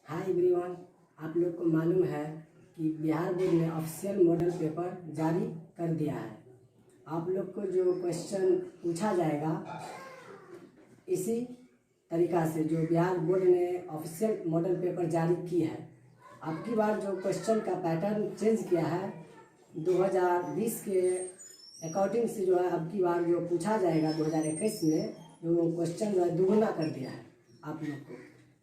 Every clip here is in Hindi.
हाय एवरीवन, आप लोग को मालूम है कि बिहार बोर्ड ने ऑफिशियल मॉडल पेपर जारी कर दिया है। आप लोग को जो क्वेश्चन पूछा जाएगा इसी तरीक़ा से जो बिहार बोर्ड ने ऑफिशियल मॉडल पेपर जारी की है। अब की बार जो क्वेश्चन का पैटर्न चेंज किया है 2020 के अकॉर्डिंग से जो है अब की बार जो पूछा जाएगा 2021 में जो क्वेश्चन जो है दुगना कर दिया है आप लोग को।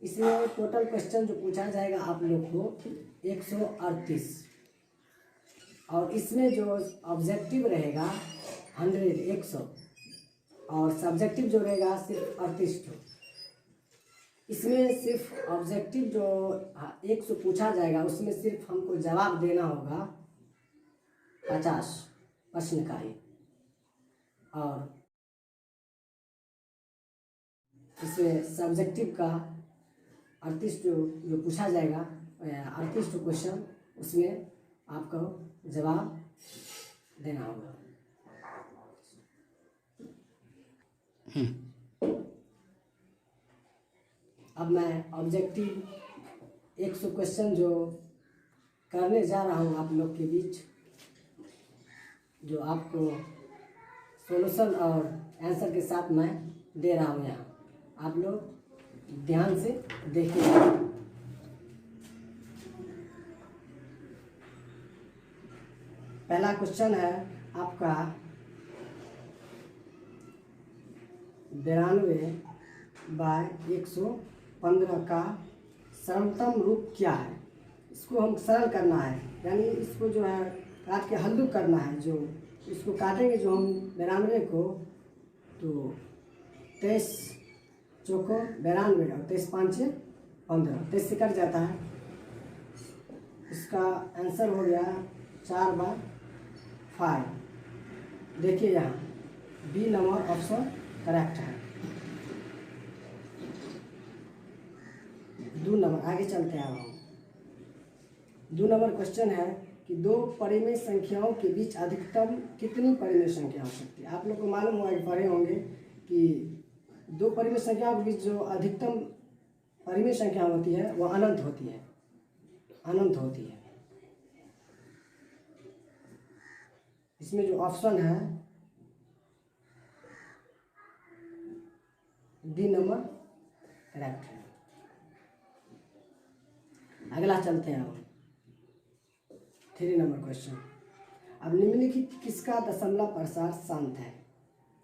इसमें टोटल क्वेश्चन जो पूछा जाएगा आप लोग को 138 और इसमें जो ऑब्जेक्टिव रहेगा 100 और सब्जेक्टिव जो रहेगा सिर्फ 38। इसमें सिर्फ ऑब्जेक्टिव जो 100 पूछा जाएगा उसमें सिर्फ हमको जवाब देना होगा 50 प्रश्न का ही। और इसमें सब्जेक्टिव का 38 जो पूछा जाएगा 38 क्वेश्चन उसमें आपको जवाब देना होगा। अब मैं ऑब्जेक्टिव 100 क्वेश्चन जो करने जा रहा हूँ आप लोग के बीच, जो आपको सॉल्यूशन और आंसर के साथ मैं दे रहा हूँ यहाँ। आप लोग ध्यान से देखिए। पहला क्वेश्चन है आपका 92/115 का सरलतम रूप क्या है। इसको हम सरल करना है, यानी इसको जो है काट के हल्लू करना है। जो इसको काटेंगे जो हम 92 को, तो 23 चौको 92 और 23 5 15, 23 से कट जाता है। इसका आंसर हो गया 4/5। देखिए यहाँ बी नंबर ऑप्शन करेक्ट है। 2 नंबर आगे चलते हैं। हम 2 नंबर क्वेश्चन है कि 2 परिमेय संख्याओं के बीच अधिकतम कितनी परिमेय संख्या हो सकती है। आप लोग को मालूम होगा, पढ़े होंगे कि 2 परिमेय संख्याओं के बीच जो अधिकतम परिमेय संख्या होती है वह अनंत होती है, अनंत होती है। इसमें जो ऑप्शन है डी नंबर करेक्ट है। अगला चलते हैं हम 3 नंबर क्वेश्चन। अब निम्नलिखित किसका दशमलव प्रसार शांत है।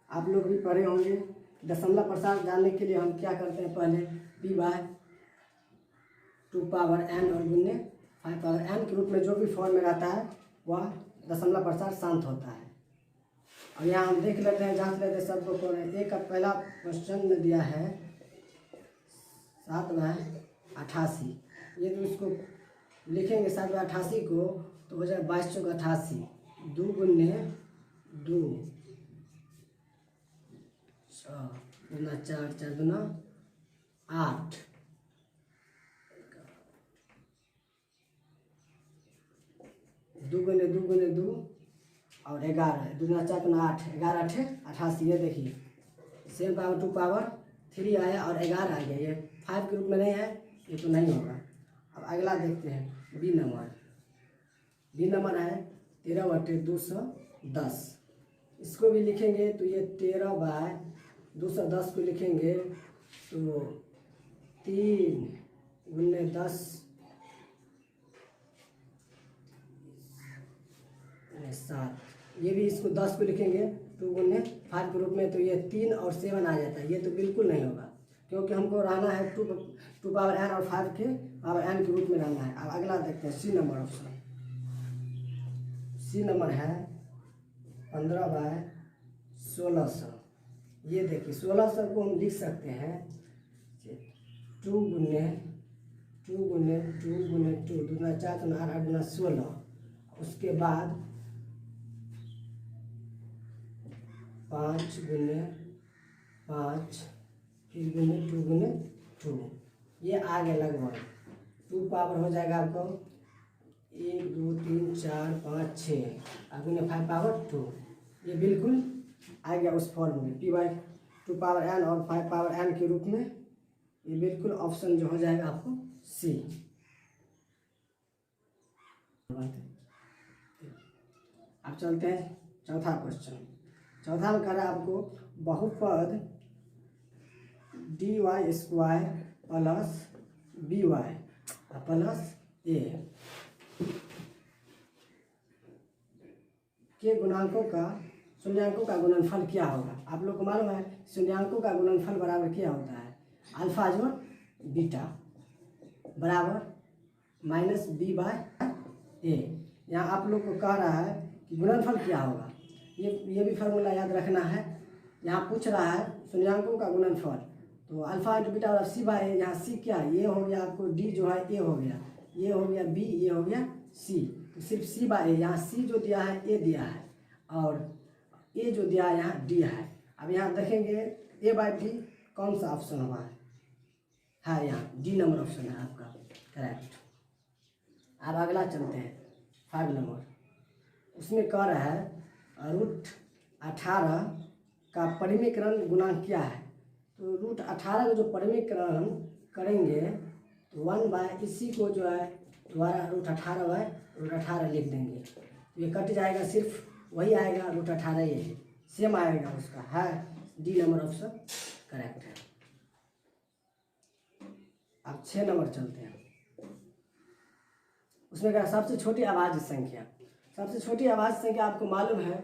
आप लोग भी पढ़े होंगे। दशमलव प्रसार जानने के लिए हम क्या करते हैं, पहले p/2 पावर n और गुने 5 पावर n के रूप में जो भी फॉर्म में रहता है वह दशमलव प्रसार शांत होता है। और यहाँ हम देख लेते हैं, जांच लेते हैं सबको। एक का पहला क्वेश्चन में दिया है 7/88। ये तो इसको लिखेंगे 7/88 को, तो हो जाए 22 चौक 88, 2 गुने 2 गुना 4 4 गुना 8, 2 गुने 2 गुने 2 और 11, 2 गुना 4 गुना 8, 11 8 88। ये देखिए 7 पावर 2 पावर 3 आया और 11 आ गया। ये 5 के रूप में नहीं है, ये तो नहीं होगा। अब अगला देखते हैं बी नंबर। बी नंबर है 13/210। इसको भी लिखेंगे तो ये 13/210 को लिखेंगे तो 3 गुने 10 7। ये भी इसको 10 को लिखेंगे 2 गुने 5 के रूप में, तो ये 3 और 7 आ जाता है। ये तो बिल्कुल नहीं होगा, क्योंकि हमको रहना है 2 पावर n और 5 के पावर n के रूप में रहना है। अब अगला देखते हैं C number option. C number है 15/1600। ये देखिए 1600 को हम लिख सकते हैं 2 गुने 2 गुने 2 गुने 2, 2 गुना 4 गुना 8 गुना 16। उसके बाद 5 गुने 5, फिर गुने 2 गुने 2। ये आ गया लगभग 2 पावर हो जाएगा आपको 1 2 3 4 5 6 और गुने 5 पावर 2। ये बिल्कुल आ गया उस फॉर्म में p/2 पावर n और 5 पावर n के रूप में। ये बिल्कुल ऑप्शन जो हो जाएगा आपको सी। अब चलते हैं चौथा क्वेश्चन। चौथा में कह रहा है आपको बहुपद dy square plus by plus a के गुणांकों का शून्यांकों का गुणनफल क्या होगा। आप लोग को मालूम है शून्यांकों का गुणनफल बराबर क्या होता है, अल्फा जोड़ बीटा बराबर माइनस बी बाय ए। यहाँ आप लोग को कह रहा है कि गुणनफल क्या होगा, ये भी फार्मूला याद रखना है। यहाँ पूछ रहा है शून्यांकों का गुणनफल, तो अल्फा इंटू बीटा और सी बाय ए। यहाँ सी क्या है, ये हो गया आपको डी जो है ए हो गया, ये हो गया बी, ये हो गया सी। तो सिर्फ सी बाय ए, यहाँ सी जो दिया है ए दिया है और ए जो दिया है यहाँ डी है। अब यहाँ देखेंगे ए बाय डी कौन सा ऑप्शन हुआ है यहाँ डी नंबर ऑप्शन है आपका करेक्ट। अब अगला चलते हैं 5 नंबर। उसमें कह रहा है √18 का परिमीकरण गुणांक क्या है। तो √18 का जो परिमीकरण करेंगे तो 1 बाय इसी को जो है दोबारा √18 बाय √18 लिख देंगे, तो ये कट जाएगा, सिर्फ वही आएगा √18 ये सेम आएगा उसका है। डी नंबर ऑप्शन करेक्ट है। अब 6 नंबर चलते हैं। उसमें क्या सबसे छोटी अभाज्य संख्या। सबसे छोटी अभाज्य संख्या आपको मालूम है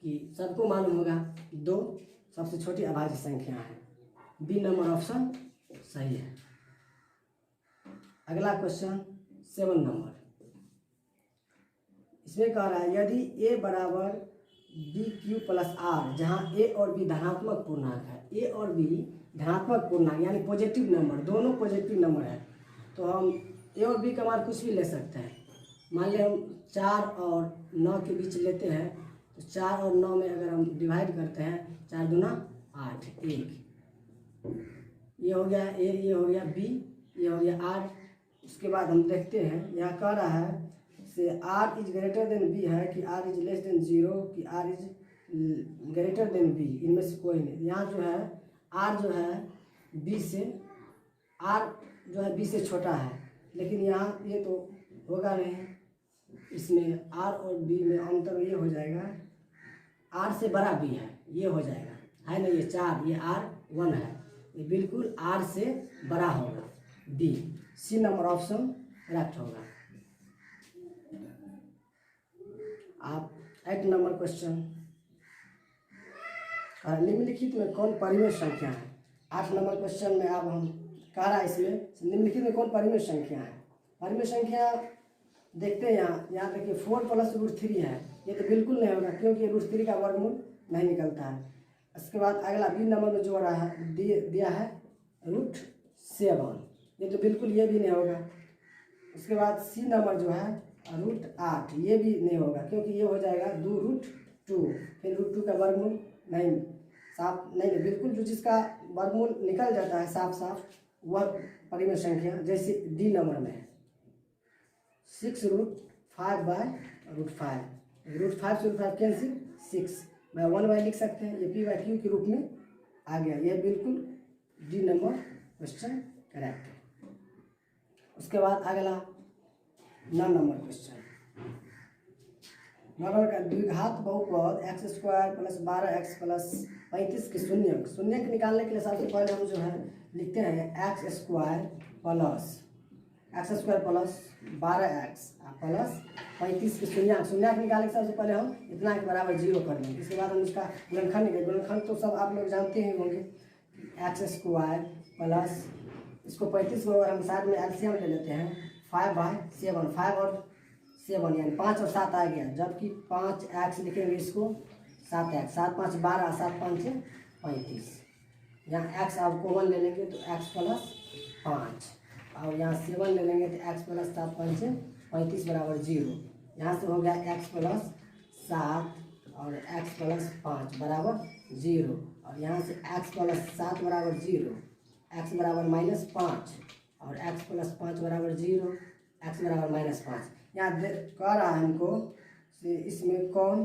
कि सबको मालूम होगा 2 सबसे छोटी अभाज्य संख्या है। बी नंबर ऑप्शन सही है। अगला क्वेश्चन 7 नंबर। इसमें कह रहा है यदि a बराबर BQ प्लस R, जहाँ a और b धनात्मक पूर्णांक है, a और b धनात्मक पूर्णांक यानी पॉजिटिव नंबर, दोनों पॉजिटिव नंबर है, तो हम a और b का मान कुछ भी ले सकते हैं। मान लिया हम 4 और 9 के बीच लेते हैं, तो 4 और 9 में अगर हम डिवाइड करते हैं 4 दूना 8 1, ये हो गया a, ये हो गया b, ये हो गया r। उसके बाद हम देखते हैं यहाँ कह रहा है से r is greater than b है कि r इज लेस देन 0 कि r is greater than b, इनमें से कोई नहीं। यहाँ जो है r जो है b से r जो है b से छोटा है, लेकिन यहाँ ये तो होगा नहीं, इसमें r और b में अंतर ये हो जाएगा r से बड़ा b है, ये हो जाएगा है ना, ये 4 ये r 1 है, ये बिल्कुल r से बड़ा होगा b। C number option correct होगा। आप 8 नंबर क्वेश्चन, निम्नलिखित में कौन परिमेय संख्या है। 8 नंबर क्वेश्चन में अब हम कह रहा है इसमें निम्नलिखित में कौन परिमेय संख्या है। परिमेय संख्या देखते हैं यहाँ देखिए 4 प्लस √3 है, ये तो बिल्कुल नहीं होगा क्योंकि √3 का वर्गमूल नहीं निकलता है। इसके बाद अगला बी नंबर में जो रहा है दिया है √7, ये तो बिल्कुल ये भी नहीं होगा। उसके बाद सी नंबर जो है √8, ये भी नहीं होगा क्योंकि ये हो जाएगा 2√2, फिर √2 का वर्गमूल नहीं, साफ नहीं, बिल्कुल जो जिसका वर्गमूल निकल जाता है साफ साफ वह परिमेय संख्या, जैसे डी नंबर में है 6√5 बाय √5, √5 से √5 कैंसिल 6 मैं 1 बाय लिख सकते हैं, ये p बाय q के रूप में आ गया, यह बिल्कुल डी नंबर क्वेश्चन करेक्ट है। उसके बाद अगला 9 नंबर क्वेश्चन, 9 नंबर का द्विघात बहुपद x² प्लस 12x प्लस 35 के शून्यक निकालने के लिए सबसे पहले हम जो है लिखते हैं x² प्लस 12x प्लस 35 के शून्यक निकालने के सबसे पहले हम इतना के बराबर 0 कर देंगे। इसके बाद हम इसका गुणनखंड तो सब आप लोग जानते ही होंगे, x² प्लस इसको 35 को अगर हम साथ में एलसीएम ले लेते हैं 5/7, 5 और 7 यानी 5 और 7 आ गया, जबकि 5x लिखेंगे इसको 7x, 7 5 12, 7 5 35। यहाँ x आप कॉमन ले लेंगे तो x प्लस 5 और यहाँ 7 ले लेंगे तो x प्लस 7 5 35 बराबर 0। यहाँ से हो गया x प्लस 7 और x प्लस 5 बराबर 0 और यहाँ से x प्लस 7 बराबर 0, x बराबर -5 और x प्लस 5 बराबर 0, x बराबर -5। यहाँ कह रहा है हमको से इसमें कौन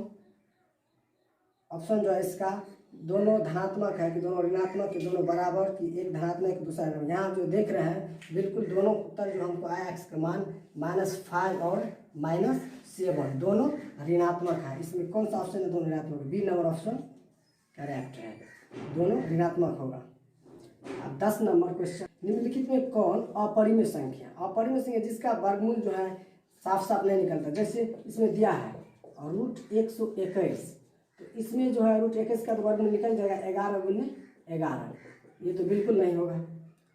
ऑप्शन जो है इसका दोनों धनात्मक है कि दोनों ऋणात्मक कि दोनों बराबर कि एक धनात्मक एक दूसरा ऋणात्मक। यहाँ जो देख रहे हैं बिल्कुल दोनों उत्तर जो हमको आया एक्स का मान -5 और -7 दोनों ऋणात्मक है। इसमें कौन सा ऑप्शन है दोनों ऋणात्मक? बी नंबर ऑप्शन करेक्ट है, दोनों ऋणात्मक होगा। अब 10 नंबर क्वेश्चन, निम्नलिखित में कौन अपरिमेय संख्या, अपरिमेय संख्या जिसका वर्गमूल जो है साफ साफ नहीं निकलता, जैसे इसमें दिया है √121, तो इसमें जो है √21 का तो वर्गमूल निकल जाएगा 11 गुने 11, ये तो बिल्कुल नहीं होगा।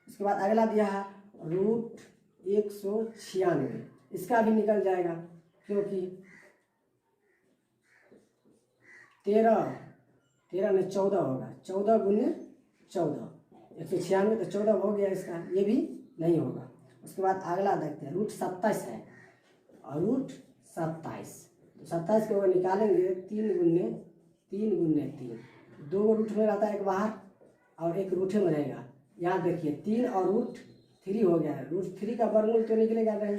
उसके बाद अगला दिया है √196, इसका भी निकल जाएगा क्योंकि 13 में 14 होगा, 14 गुने 14 196, तो 14 हो गया इसका, ये भी नहीं होगा। उसके बाद अगला देखते हैं √27 है, और √27 तो 27 को निकालेंगे 3 गुने 3, 2 रूट में रहता है एक बाहर और एक रूठे में रहेगा। यहाँ देखिए 3 और √3 हो गया है, √3 का वर्गमूल तो निकलेगा नहीं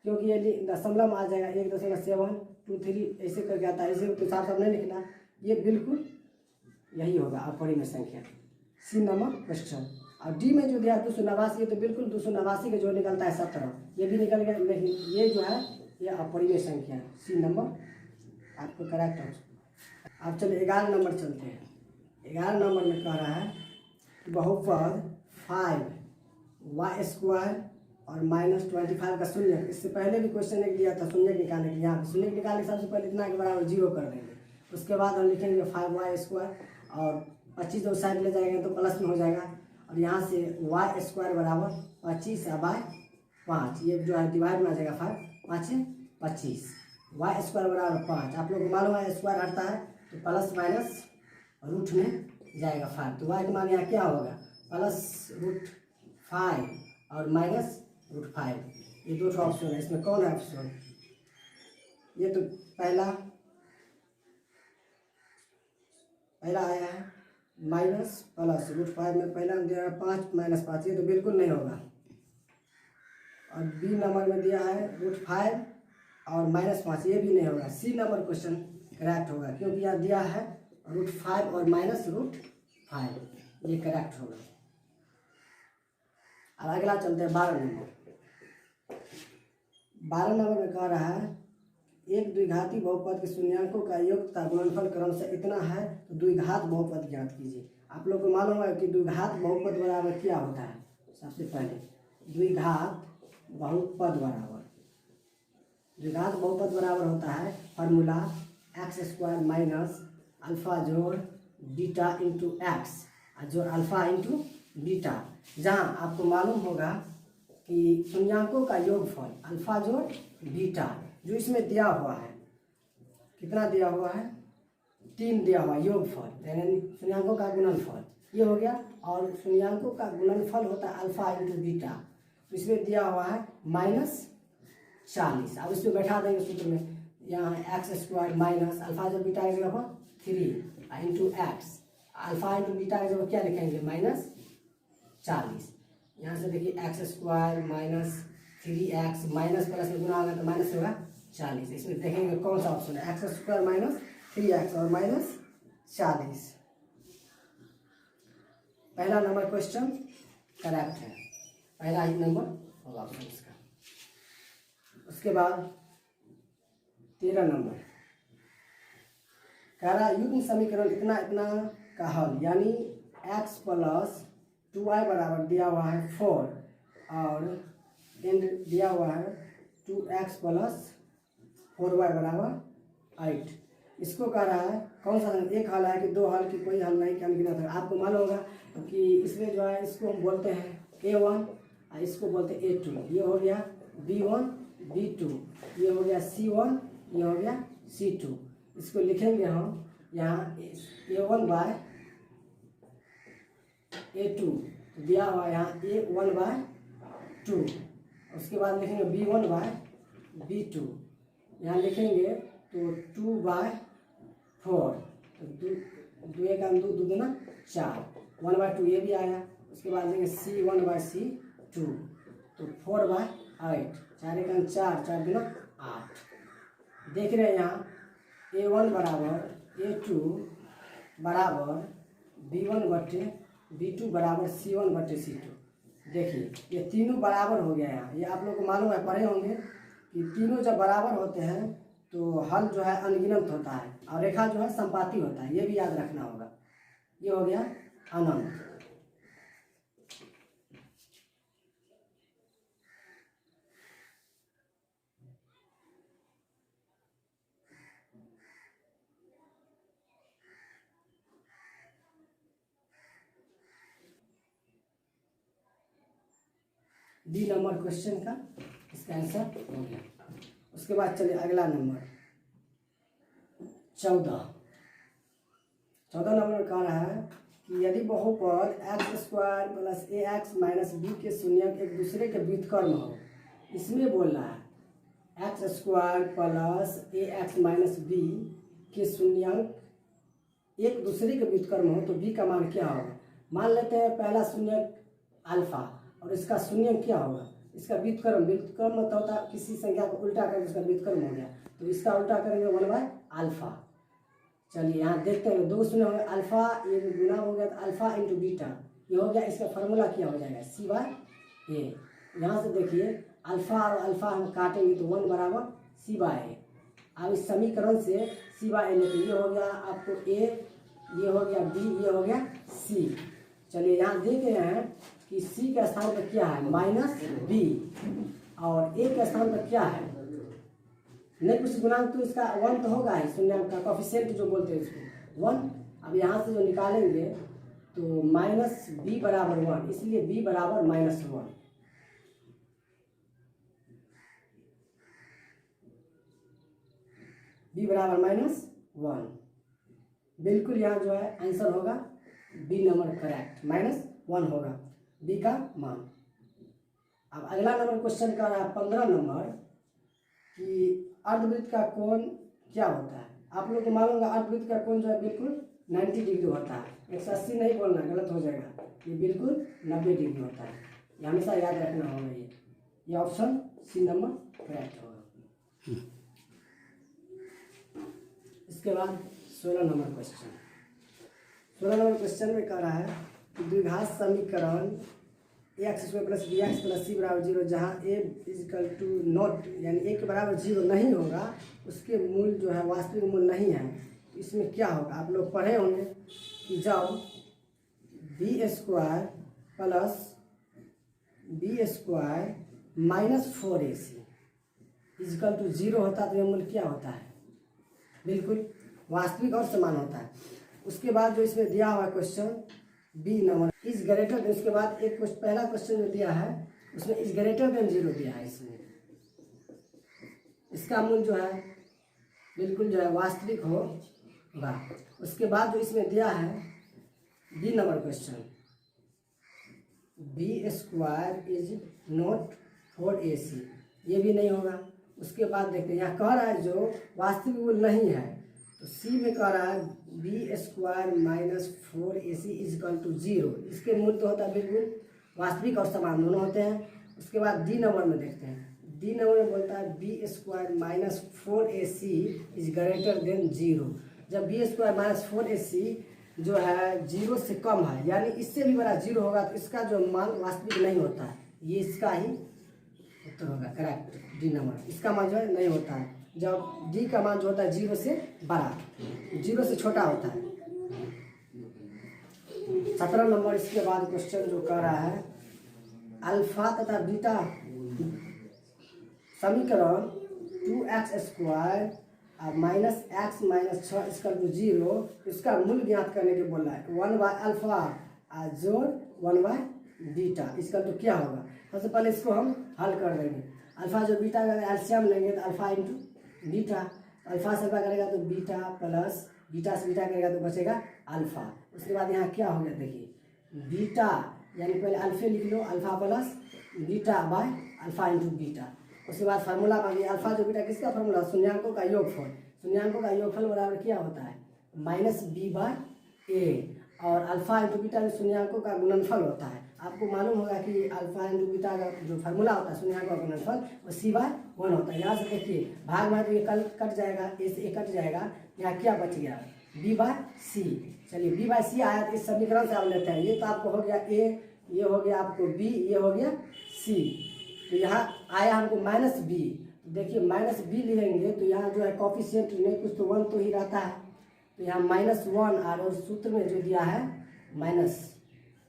क्योंकि ये दशमलव आ जाएगा 1.723 ऐसे करके आता है, इसे तो साफ साफ नहीं निकला, ये बिल्कुल यही होगा अपरिमेय संख्या, सी नंबर क्वेश्चन। और डी में जो दिया 289, ये तो बिल्कुल 289 का जो निकलता है 17, ये भी निकल गया, लेकिन ये जो है ये अपरिमेय संख्या है, सी नंबर आपको करेक्ट है। अब चलिए 11 नंबर चलते हैं। 11 नंबर में कह रहा है बहुपद 5y² और -25 का शून्य। इससे पहले भी क्वेश्चन एक दिया था शून्य निकालने के लिए, यहाँ शून्य निकालने के सबसे पहले इतना के बराबर 0 कर देंगे, उसके बाद हम लिखेंगे 5y² और 25 जो साइड ले जाएंगे तो प्लस में हो जाएगा, और यहाँ से y² बराबर 25/5, ये जो है डिवाइड में आ जाएगा 5 5 25, y² बराबर 5। आप लोग को मालूम है स्क्वायर हटता है तो प्लस माइनस रूट में जाएगा 5, तो y का मान यहाँ क्या होगा +√5 और -√5, ये दो ऑप्शन है, इसमें कौन है ऑप्शन? ये तो पहला आया है -+√5 में पहला दिया है 5 -5, ये तो बिल्कुल नहीं होगा। और बी नंबर में दिया है √5 और -5, ये भी नहीं होगा। सी नंबर क्वेश्चन करेक्ट होगा क्योंकि यहाँ दिया है √5 और -√5, ये करेक्ट होगा। अब अगला चलते हैं 12 नंबर। 12 नंबर में कह रहा है एक द्विघाती बहुपद के शून्यांकों का योग तथा गुणनफल क्रमशः इतना है तो द्विघात बहुपद ज्ञात कीजिए। आप लोग को मालूम है कि द्विघात बहुपद बराबर क्या होता है? सबसे पहले द्विघात बहुपद बराबर होता है फार्मूला x² माइनस अल्फा जोड़ बीटा इंटू एक्स जोड़ अल्फा इंटू बीटा, जहाँ आपको मालूम होगा कि शून्यांकों का योगफल अल्फा जोड़ बीटा जो इसमें दिया हुआ है, कितना दिया हुआ है 3 दिया हुआ योगफल, यानी शून्यांकों का गुणनफल ये हो गया, और शून्यांकों का गुणनफल होता है अल्फा इंटू बीटा, तो इसमें दिया हुआ है -40। अब इसमें बैठा देंगे सूत्र में, यहाँ x² माइनस अल्फा जो बीटा की जगह 3 into x, alpha into beta की जगह क्या लिखेंगे -40। यहाँ से देखिए x² minus 3x minus plus में गुना होगा तो माइनस होगा 40, इसमें देखेंगे कौन सा ऑप्शन है x² माइनस 3x और -40। पहला नंबर क्वेश्चन करेक्ट है, पहला ही नंबर होगा ऑप्शन इसका। उसके बाद 13 नंबर कह रहा युग्म समीकरण इतना का हल, यानी x + 2y बराबर दिया हुआ है 4 और एंड दिया हुआ है 2x + 4y बराबर 8। इसको कह रहा है कौन सा एक हल है कि दो हल की कोई हल नहीं, क्या अनगिनत है। आपको मालूम होगा कि इसमें जो है इसको हम बोलते हैं A1 और इसको बोलते हैं A2, ये हो गया B1 B2, ये हो गया C1, ये हो गया C2। इसको लिखेंगे हम यहाँ A1/A2 दिया हुआ यहाँ A1/2, उसके बाद लिखेंगे B1/B2, यहाँ लिखेंगे तो 2/4, तो 2 एक 2 2 दूना 4, 1/2 ये भी आया। उसके बाद लेंगे C1/C2 तो 4/8, 4 एक 4, 4 दूना 8। देख रहे हैं यहाँ A1 बराबर A2 बराबर B1/B2 बराबर C1/C2। देखिए ये तीनों बराबर हो गया यहाँ। ये आप लोग को मालूम है, पढ़े होंगे कि तीनों जब बराबर होते हैं तो हल जो है अनगिनत होता है और रेखा जो है संपाती होता है। ये भी याद रखना होगा। ये हो गया अनंत। डी नंबर क्वेश्चन का इसका आंसर हो गया। उसके बाद चलिए अगला नंबर 14 नंबर कह रहा है कि यदि बहुपद x² + ax - b के शून्यक एक दूसरे के व्युत्क्रम हो। इसमें बोल रहा है x² + ax - b के शून्यक एक दूसरे के व्युत्क्रम हो तो b का मान क्या होगा। मान लेते हैं पहला शून्यक अल्फा और इसका शून्यक क्या होगा। इसका व्युत्क्रम मतलब होता है किसी संख्या को उल्टा करके उसका व्युत्क्रम हो गया, तो इसका उल्टा करेंगे 1/अल्फा। चलिए यहाँ देखते हैं, दो शून्य हो गया अल्फा, ये गुना हो गया तो अल्फा इंटू बीटा, ये हो गया। इसका फॉर्मूला क्या हो जाएगा C/A। यहाँ से देखिए अल्फा और अल्फा हम काटेंगे तो 1 बराबर C/A। अब इस समीकरण से C/A लेते, ये हो गया आपको A, ये हो गया B, ये हो गया C। चलिए यहाँ देख रहे हैं कि C के स्थान पर क्या है -B और A के स्थान पर क्या है नहीं कुछ गुणांक, तो इसका 1 तो होगा ही, शून्याङ्क का कोफिशिएंट जो बोलते हैं इसको 1। अब यहाँ से जो निकालेंगे तो -B बराबर 1, इसलिए B बराबर -1। B बराबर -1, बिल्कुल यहाँ जो है आंसर होगा B नंबर करेक्ट, -1 होगा B का मान। अब अगला नंबर क्वेश्चन का रहा 15 नंबर कि अर्धवृत्त का कोण क्या होता है। आप लोग को मालूम है अर्धवृत्त का कोण जो है बिल्कुल 90 डिग्री होता है। 180 नहीं बोलना, गलत हो जाएगा, ये बिल्कुल 90 डिग्री होता है। ये हमेशा याद रखना होगा। ये ऑप्शन C नंबर करेक्ट होगा। इसके बाद 16 नंबर क्वेश्चन। 16 नंबर क्वेश्चन में कह रहा है कि द्विघात समीकरण ax² + bx + c बराबर 0 जहाँ a = नॉट यानी a के बराबर 0 नहीं होगा, उसके मूल जो है वास्तविक मूल नहीं है, तो इसमें क्या होगा। आप लोग पढ़े होंगे कि जब b² + b² - 4ac = 0 होता है तो यह मूल क्या होता है, बिल्कुल वास्तविक और समान होता है। उसके बाद जो इसमें दिया हुआ question B number is greater than, उसके बाद एक पहला क्वेश्चन जो दिया है उसमें इज ग्रेटर देन 0 दिया है। इसमें इसका मूल जो है बिल्कुल जो है वास्तविक होगा। उसके बाद जो इसमें दिया है B number question b² is not 4ac, ये भी नहीं होगा। उसके बाद देखते हैं यहाँ कह रहा है जो वास्तविक मूल नहीं है, तो C में कह रहा है b² - 4ac = 0। इसके मूल तो होता है बिल्कुल वास्तविक और समान दोनों होते हैं। उसके बाद D नंबर में देखते हैं, D नंबर में बोलता है b² - 4ac is greater than 0। जब b² - 4ac जो है 0 से कम है, यानी इससे भी बड़ा 0 होगा, तो इसका जो मान वास्तविक नहीं होता है। ये इसका ही उत्तर होगा करेक्ट, D नंबर। इसका मान जो है नहीं होता है। जब D का मान जो होता है 0 से बड़ा, 0 से छोटा होता है। 17 नंबर इसके बाद क्वेश्चन जो कर रहा है अल्फा तथा बीटा समीकरण 2x² -x - 6 = 0, इसका मूल ज्ञात करने के बोल रहा है। 1/अल्फा जोड़ 1/बीटा इसका तो क्या होगा। सबसे पहले इसको हम हल कर देंगे। अल्फा जो बीटा का एलसीएम लेंगे तो अल्फा इंटू बीटा, अल्फा से अल्फा करेगा तो बीटा प्लस बीटा से बीटा करेगा तो बचेगा अल्फा। उसके बाद यहाँ क्या हो गया देखिए बीटा, यानी पहले अल्फे लिख लो, alpha plus beta by alpha into beta. उसके बाद फार्मूला मांगिए अल्फा जो बीटा किसका फार्मूला, शून्याङ्कों का योगफल। शून्याङ्कों का योगफल बराबर क्या होता है -b/a, और अल्फा इंटू बीटा में शून्याङ्कों का गुणनफल होता है। आपको मालूम होगा कि अल्फा इंटू बीटा का जो फार्मूला होता है शून्याङ्कों का गुणनफल वो C/1 होता है। यहाँ से देखिए भाग भाग ये कट जाएगा, A से A कट जाएगा, यहाँ क्या बच गया बी बाय सी। चलिए बी बाय सी आया तो इस समीकरण से आप लेते हैं, ये तो आपको हो गया ए, ये हो गया आपको बी, ये हो गया सी। तो यहाँ आया हमको माइनस बी, तो देखिए माइनस बी लेंगे तो यहाँ जो है कॉफिशिएंट नहीं कुछ तो 1 तो ही रहता है, तो यहाँ -1 और सूत्र में जो दिया है माइनस,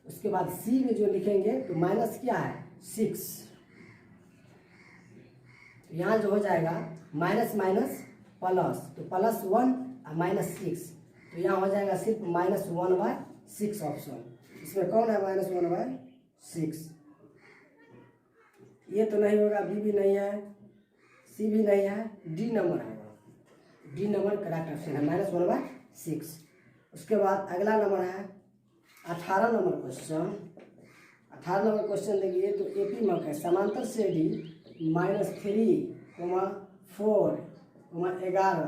उसके बाद सी में जो लिखेंगे तो माइनस क्या है 6, तो यहाँ जो हो जाएगा माइनस माइनस प्लस, तो +1 और -6, तो यहाँ हो जाएगा सिर्फ -1/6 ऑप्शन। इसमें कौन है -1/6? ये तो नहीं होगा, बी भी नहीं है, सी भी नहीं है, डी नंबर है, डी नंबर करेक्ट ऑप्शन है -1/6। उसके बाद अगला नंबर है 18 नंबर क्वेश्चन। 18 नंबर क्वेश्चन देखिए, तो एपी मक है समांतर श्रेणी -3, 4, 11,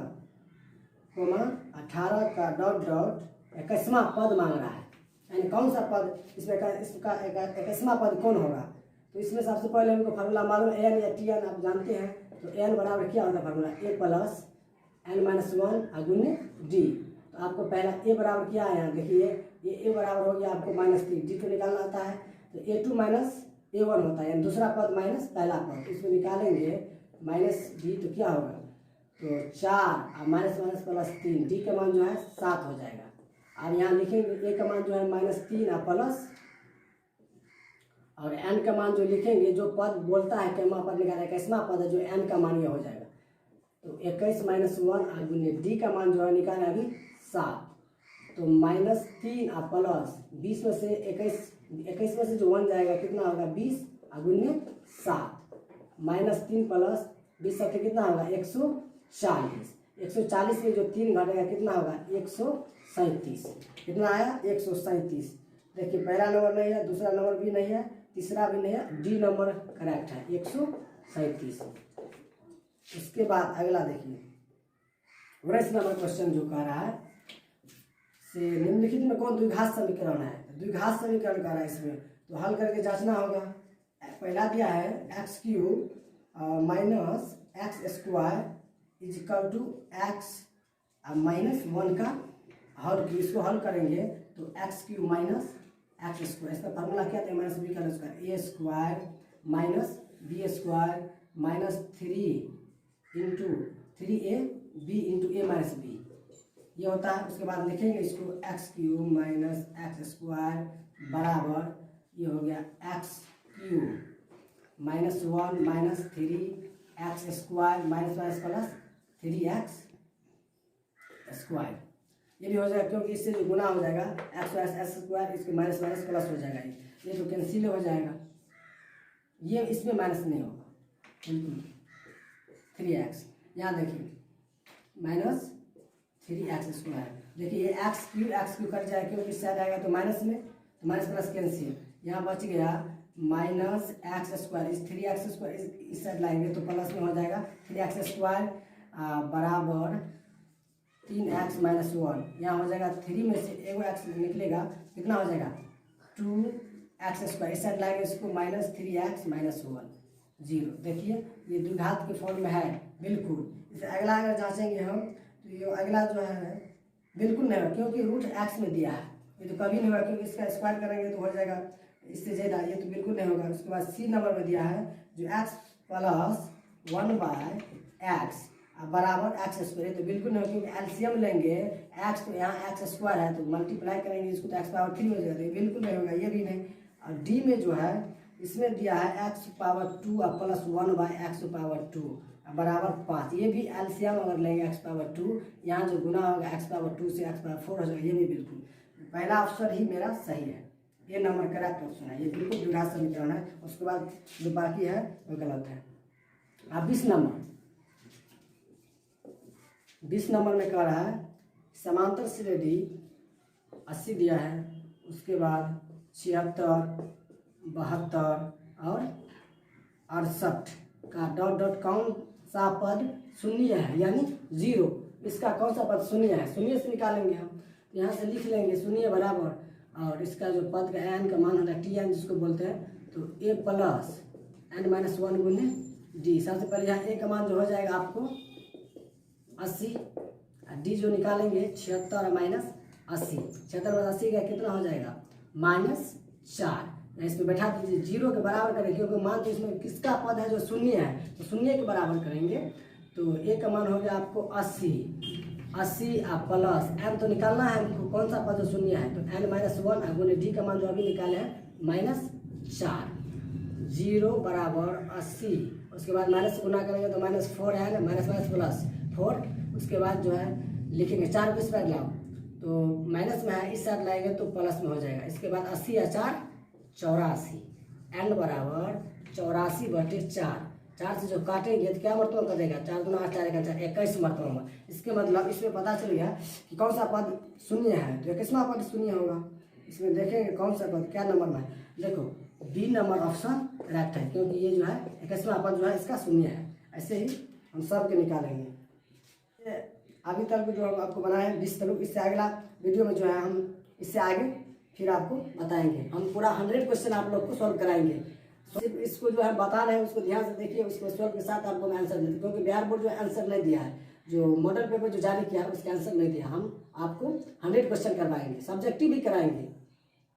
18 का डॉट डॉट 21वां पद मांग रहा है, यानी कौन सा पद इसमें इसका 21वां पद कौन होगा? तो इसमें सबसे पहले हमको फार्मूला मालूम एन या टी एन आप जानते हैं, तो एन बराबर क्या होता है फार्मूला ए प्लस n-1 अगुण्य डी। तो आपको पहला ए बराबर क्या है, देखिए ये ए बराबर हो गया आपको -3, डी को निकालना आता है तो a2 - a1 होता है, यानी दूसरा पद माइनस पहला पद, तो इसमें निकालेंगे -d तो क्या होगा, तो 4 और माइनस +3, डी का मान जो है 7 हो जाएगा। अब यहाँ लिखेंगे ए का मान जो है -3 और प्लस, और एन का मान जो लिखेंगे जो पद बोलता है कैमा पद निकाला 21वां पद है जो एन का मान ये हो जाएगा, तो 21 - 1 और गुने डी का मान जो है निकाला अभी 7, तो -3 और प्लस 20 में से 21 में से जो 1 जाएगा कितना होगा 20 और गुने 7, -3 प्लस 20 सबसे कितना होगा 140, 140 में जो 3 घटेगा कितना होगा 137, कितना आया 137। देखिए पहला नंबर नहीं है, दूसरा नंबर भी नहीं है, तीसरा भी नहीं है, डी नंबर करेक्ट है 137। उसके बाद अगला देखिए 19 नंबर क्वेश्चन जो कह रहा है से निम्नलिखित में कौन द्विघात समीकरण है, द्विघात समीकरण कह रहा है इसमें, तो हल करके जांचना होगा। पहला दिया है x³ - x² = x -1 का हल, इसको हल करेंगे तो x³ - x², इसका फार्मूला क्या था -b का square, a² - b² -3 × 3ab × a - b ये होता है। उसके बाद लिखेंगे इसको x³ - x² बराबर ये हो गया x³ -1 - 3x² -3x², ये भी हो जाएगा क्योंकि इससे जो गुना हो जाएगा x² इसके माइनस प्लस हो जाएगा, ये तो कैंसिल हो जाएगा, ये इसमें माइनस नहीं होगा बिल्कुल। 3x यहाँ देखिए -3x², देखिए ये x³ कट जाएगा क्योंकि इससे आ जाएगा तो माइनस में, तो माइनस प्लस कैंसिल, यहाँ बच गया -x², इस 3x² इस साइड लाएंगे तो प्लस में हो जाएगा 3x² बराबर 3x - 1, यहाँ हो जाएगा 3 में से एगो x निकलेगा कितना हो जाएगा 2x², इस साइड लाएंगे इसको -3x - 1 0। देखिए ये द्विघात के फॉर्म में है बिल्कुल। इसे अगला अगर जांचेंगे हम तो ये अगला जो है बिल्कुल नहीं होगा क्योंकि √x में दिया है, ये तो कभी नहीं होगा क्योंकि इसका स्क्वायर करेंगे तो हो जाएगा इससे ज़्यादा, ये तो बिल्कुल नहीं होगा। उसके बाद सी नंबर में दिया है जो x + 1/x बराबर x², तो बिल्कुल नहीं, क्योंकि एलसीएम लेंगे x तो यहाँ x² है तो मल्टीप्लाई करेंगे इसको तो x³ हो जाएगा, तो ये बिल्कुल नहीं होगा, ये भी नहीं। और डी में जो है इसमें दिया है x² + 1/x² बराबर 5, ये भी एलसीएम अगर लेंगे x², यहाँ जो गुना होगा x² से x4 हो जाएगा, ये भी बिल्कुल। पहला ऑप्शन ही मेरा सही है, ये नंबर करेक्ट ऑप्शन है, ये बिल्कुल द्विघात समीकरण है। उसके बाद जो बाकी है वो गलत है। अब 20 नंबर में कह रहा है समांतर श्रेणी 80 दिया है, उसके बाद 76, 72 और 68 का डॉट डॉट कौन सा पद शून्य है यानी 0, इसका कौन सा पद शून्य है, शून्य से निकालेंगे हम, तो यहाँ से लिख लेंगे शून्य बराबर, और इसका जो पद का n का मान होता है tn जिसको बोलते हैं, तो a + n-1 गुने d। सबसे पहले यहाँ a का मान जो हो जाएगा आपको 80, डी जो निकालेंगे 76 और माइनस 80, 76 और 80 का कितना हो जाएगा -4। इसमें बैठा दीजिए, 0 के बराबर करें, क्योंकि मान तो इसमें किसका पद है जो शून्य है, तो शून्य के बराबर करेंगे। तो ए का मान हो गया आपको 80, 80 आप प्लस एम तो निकालना है हमको, कौन सा पद जो शून्य है, तो n-1 गुने डी का मान जो अभी निकाले हैं -4, 0 बराबर 80। उसके बाद माइनस गुना करेंगे तो -4 है, माइनस प्लस 4। उसके बाद जो है लिखेंगे 4 को इस साइड लाओ, तो माइनस में है, इस साइड लाएंगे तो प्लस में हो जाएगा। इसके बाद 80 या 4 84, n बराबर 84/4। 4 से जो काटेंगे तो क्या मरतबा कर देगा, 4 दूना 8, 4 1 4, 21 मरतबा। इसके मतलब इसमें पता चल गया कि कौन सा पद शून्य है, तो 21वां पद शून्य होगा। इसमें देखेंगे कौन सा पद क्या नंबर में है, देखो बी नंबर ऑप्शन करेक्ट है, क्योंकि ये जो है 21वां पद जो है इसका शून्य है। ऐसे ही हम सब के निकालेंगे। अभी तक जो हम आपको बनाए हैं 20 तक, इससे अगला वीडियो में जो है हम इससे आगे फिर आपको बताएंगे। हम पूरा 100 क्वेश्चन आप लोग को सॉल्व कराएंगे। सिर्फ इसको जो है बता रहे हैं, उसको ध्यान से देखिए, उसको सॉल्व के साथ आपको मैं आंसर देते, क्योंकि बिहार बोर्ड जो आंसर नहीं दिया है, जो मॉडल पेपर जो जारी किया है उसके आंसर नहीं दिया। हम आपको 100 क्वेश्चन करवाएंगे, सब्जेक्टिव भी कराएंगे।